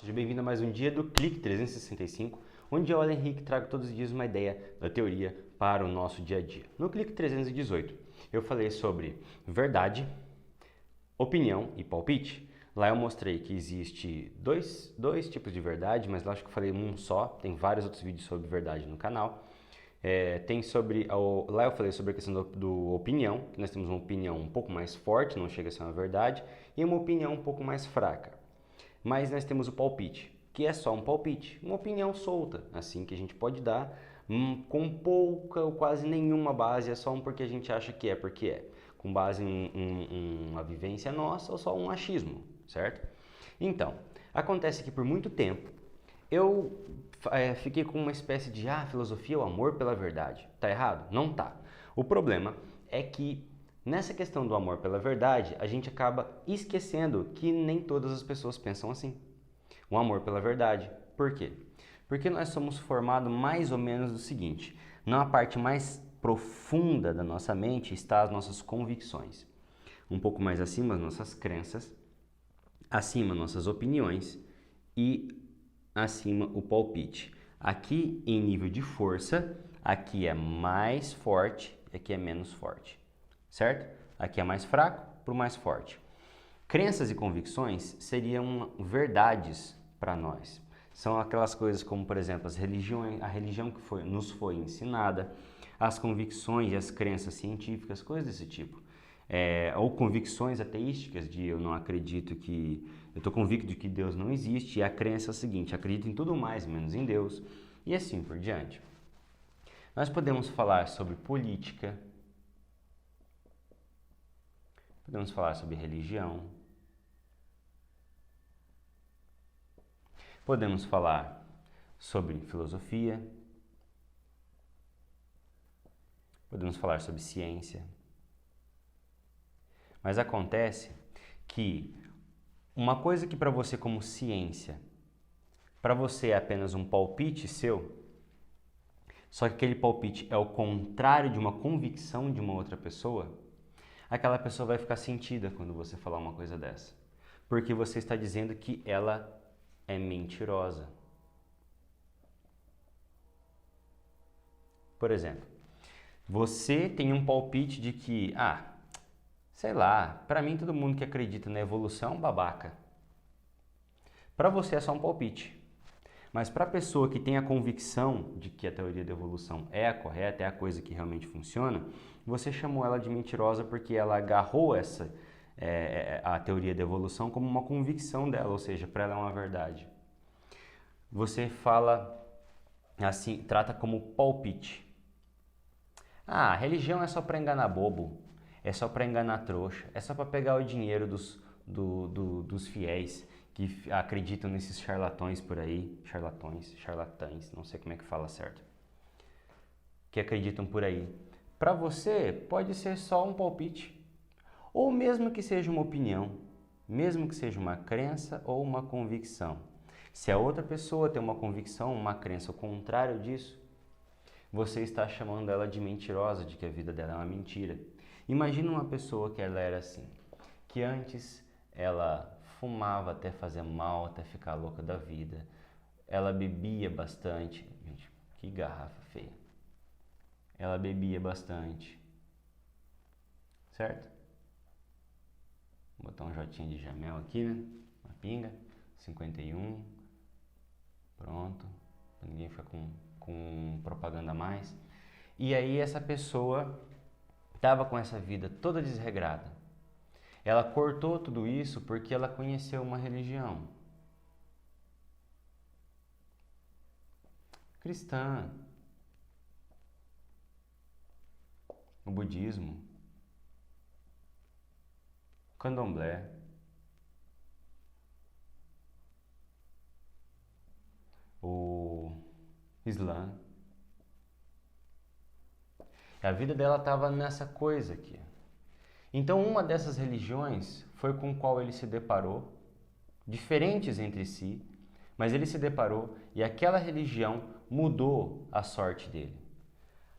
Seja bem-vindo a mais um dia do Clique 365, onde eu, Alan Henrique, trago todos os dias uma ideia da teoria para o nosso dia a dia. No Clique 318, eu falei sobre verdade, opinião e palpite. Lá eu mostrei que existe dois tipos de verdade, mas lá acho que eu falei um só, tem vários outros vídeos sobre verdade no canal. Lá eu falei sobre a questão do opinião, que nós temos uma opinião um pouco mais forte, não chega a ser uma verdade, e uma opinião um pouco mais fraca. Mas nós temos o palpite, que é só um palpite, uma opinião solta, assim, que a gente pode dar com pouca ou quase nenhuma base, é só um porque a gente acha que é porque é, com base em uma vivência nossa ou só um achismo, certo? Então, acontece que por muito tempo eu fiquei com uma espécie de filosofia é o amor pela verdade. Tá errado? Não tá. O problema é que nessa questão do amor pela verdade, a gente acaba esquecendo que nem todas as pessoas pensam assim. O amor pela verdade. Por quê? Porque nós somos formados mais ou menos do seguinte: na parte mais profunda da nossa mente está as nossas convicções. Um pouco mais acima as nossas crenças, acima nossas opiniões e acima o palpite. Aqui em nível de força, aqui é mais forte e aqui é menos forte, certo? Aqui é mais fraco para o mais forte. Crenças e convicções seriam verdades para nós. São aquelas coisas como, por exemplo, a religião que nos foi ensinada, as convicções e as crenças científicas, coisas desse tipo. Ou convicções ateísticas de eu não acredito que... Eu estou convicto de que Deus não existe, e a crença é a seguinte: acredito em tudo mais menos em Deus, e assim por diante. Nós podemos falar sobre política, podemos falar sobre religião, podemos falar sobre filosofia, podemos falar sobre ciência. Mas acontece que uma coisa que para você como ciência, para você é apenas um palpite seu, só que aquele palpite é o contrário de uma convicção de uma outra pessoa, aquela pessoa vai ficar sentida quando você falar uma coisa dessa. Porque você está dizendo que ela é mentirosa. Por exemplo, você tem um palpite de que, sei lá, para mim todo mundo que acredita na evolução é um babaca. Para você é só um palpite. Mas para a pessoa que tem a convicção de que a teoria da evolução é a correta, é a coisa que realmente funciona, você chamou ela de mentirosa porque ela agarrou a teoria da evolução como uma convicção dela, ou seja, para ela é uma verdade. Você fala assim, trata como palpite. A religião é só para enganar bobo, é só para enganar trouxa, é só para pegar o dinheiro dos fiéis que acreditam nesses charlatões por aí, charlatães, não sei como é que fala certo, que acreditam por aí. Para você pode ser só um palpite, ou mesmo que seja uma opinião, mesmo que seja uma crença ou uma convicção. Se a outra pessoa tem uma convicção, uma crença ao contrário disso, você está chamando ela de mentirosa, de que a vida dela é uma mentira. Imagina uma pessoa que ela era assim, que antes ela fumava até fazer mal, até ficar louca da vida. Ela bebia bastante. Gente, que garrafa feia. Ela bebia bastante. Certo? Vou botar um jotinho de Jamel aqui, né? Uma pinga. 51. Pronto. Pra ninguém ficar com propaganda a mais. E aí essa pessoa estava com essa vida toda desregrada. Ela cortou tudo isso porque ela conheceu uma religião cristã, o budismo, o candomblé, o islã. A vida dela estava nessa coisa aqui. Então, uma dessas religiões foi com qual ele se deparou, diferentes entre si, mas ele se deparou e aquela religião mudou a sorte dele.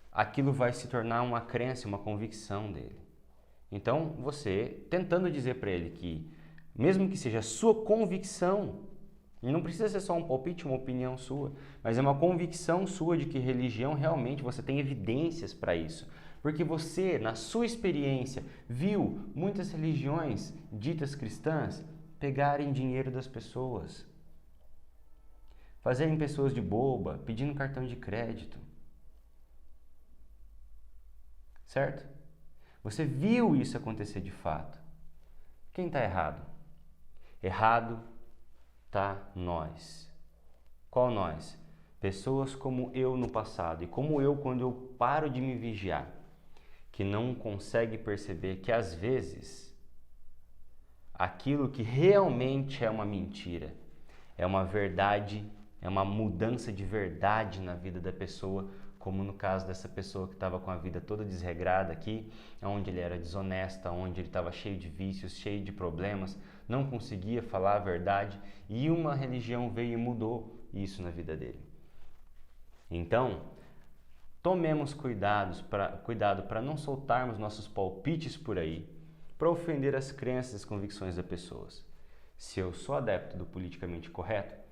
Aquilo vai se tornar uma crença, uma convicção dele. Então, você tentando dizer para ele que, mesmo que seja a sua convicção, E não precisa ser só um palpite, uma opinião sua, mas é uma convicção sua de que religião realmente você tem evidências para isso. Porque você, na sua experiência, viu muitas religiões ditas cristãs pegarem dinheiro das pessoas, fazerem pessoas de boba, pedindo cartão de crédito. Certo? Você viu isso acontecer de fato. Quem está errado? Errado tá nós. Qual nós? Pessoas como eu no passado e como eu quando eu paro de me vigiar, que não consegue perceber que às vezes aquilo que realmente é uma mentira, é uma verdade, é uma mudança de verdade na vida da pessoa, como no caso dessa pessoa que estava com a vida toda desregrada aqui, onde ele era desonesto, onde ele estava cheio de vícios, cheio de problemas, não conseguia falar a verdade e uma religião veio e mudou isso na vida dele. Então, tomemos cuidado para não soltarmos nossos palpites por aí, para ofender as crenças e as convicções das pessoas. Se eu sou adepto do politicamente correto,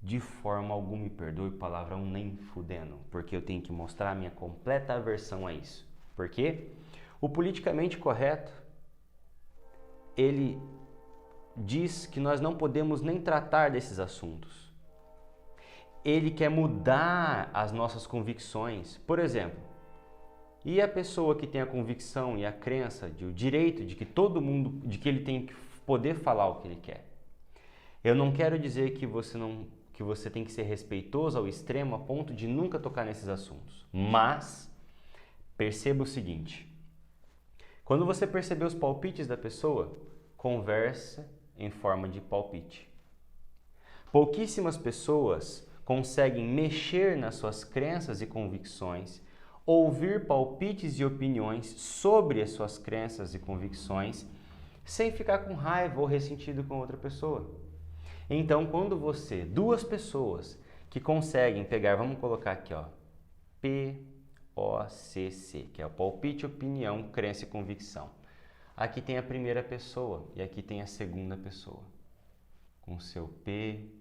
de forma alguma me perdoe, palavrão nem fudendo, porque eu tenho que mostrar a minha completa aversão a isso. Por quê? O politicamente correto, ele diz que nós não podemos nem tratar desses assuntos. Ele quer mudar as nossas convicções. Por exemplo, e a pessoa que tem a convicção e a crença de o direito de que todo mundo, de que ele tem que poder falar o que ele quer. Eu não quero dizer que você tem que ser respeitoso ao extremo a ponto de nunca tocar nesses assuntos. Mas perceba o seguinte: quando você perceber os palpites da pessoa, conversa em forma de palpite. Pouquíssimas pessoas conseguem mexer nas suas crenças e convicções, ouvir palpites e opiniões sobre as suas crenças e convicções, sem ficar com raiva ou ressentido com outra pessoa. Então, quando duas pessoas que conseguem pegar, vamos colocar aqui, ó, POCC, que é o palpite, opinião, crença e convicção. Aqui tem a primeira pessoa e aqui tem a segunda pessoa, com seu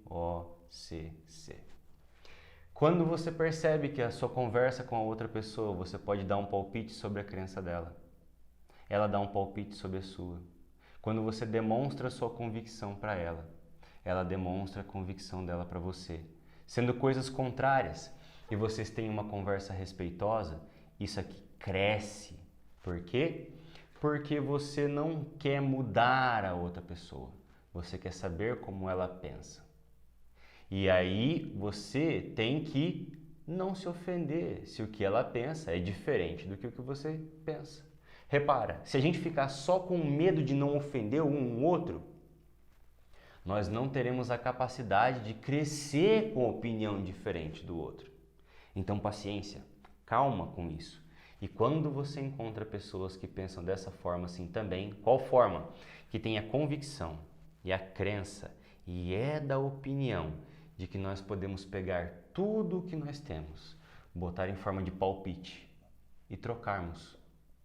POCC. Quando você percebe que a sua conversa com a outra pessoa, você pode dar um palpite sobre a crença dela. Ela dá um palpite sobre a sua. Quando você demonstra a sua convicção para ela, ela demonstra a convicção dela para você. Sendo coisas contrárias e vocês têm uma conversa respeitosa, isso aqui cresce. Por quê? Porque você não quer mudar a outra pessoa. Você quer saber como ela pensa. E aí você tem que não se ofender se o que ela pensa é diferente do que o que você pensa. Repara, se a gente ficar só com medo de não ofender um outro, nós não teremos a capacidade de crescer com a opinião diferente do outro. Então, paciência, calma com isso. E quando você encontra pessoas que pensam dessa forma assim também, qual forma? Que tem a convicção e a crença e é da opinião de que nós podemos pegar tudo o que nós temos, botar em forma de palpite e trocarmos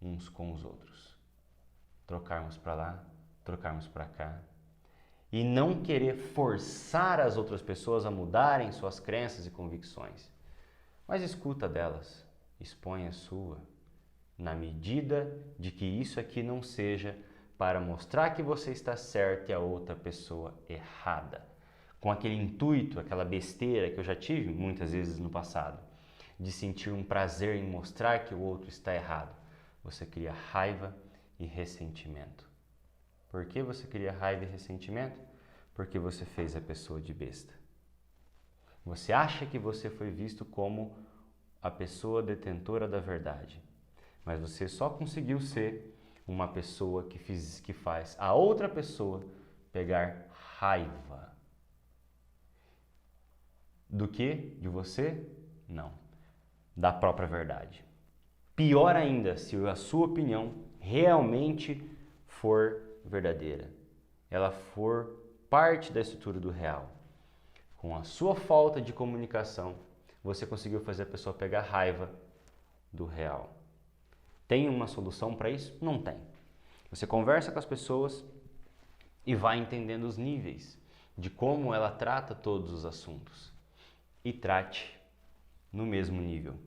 uns com os outros. Trocarmos para lá, trocarmos para cá. E não querer forçar as outras pessoas a mudarem suas crenças e convicções. Mas escuta delas, expõe a sua, na medida de que isso aqui não seja para mostrar que você está certo e a outra pessoa errada. Com aquele intuito, aquela besteira que eu já tive muitas vezes no passado, de sentir um prazer em mostrar que o outro está errado. Você cria raiva e ressentimento. Por que você cria raiva e ressentimento? Porque você fez a pessoa de besta. Você acha que você foi visto como a pessoa detentora da verdade, mas você só conseguiu ser uma pessoa que faz a outra pessoa pegar raiva. Do que? De você? Não. Da própria verdade. Pior ainda, se a sua opinião realmente for verdadeira. Ela for parte da estrutura do real. Com a sua falta de comunicação, você conseguiu fazer a pessoa pegar raiva do real. Tem uma solução para isso? Não tem. Você conversa com as pessoas e vai entendendo os níveis de como ela trata todos os assuntos e trate no mesmo nível.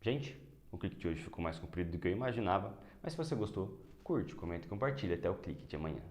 Gente, o clique de hoje ficou mais comprido do que eu imaginava, mas se você gostou, curte, comenta e compartilha. Até o clique de amanhã.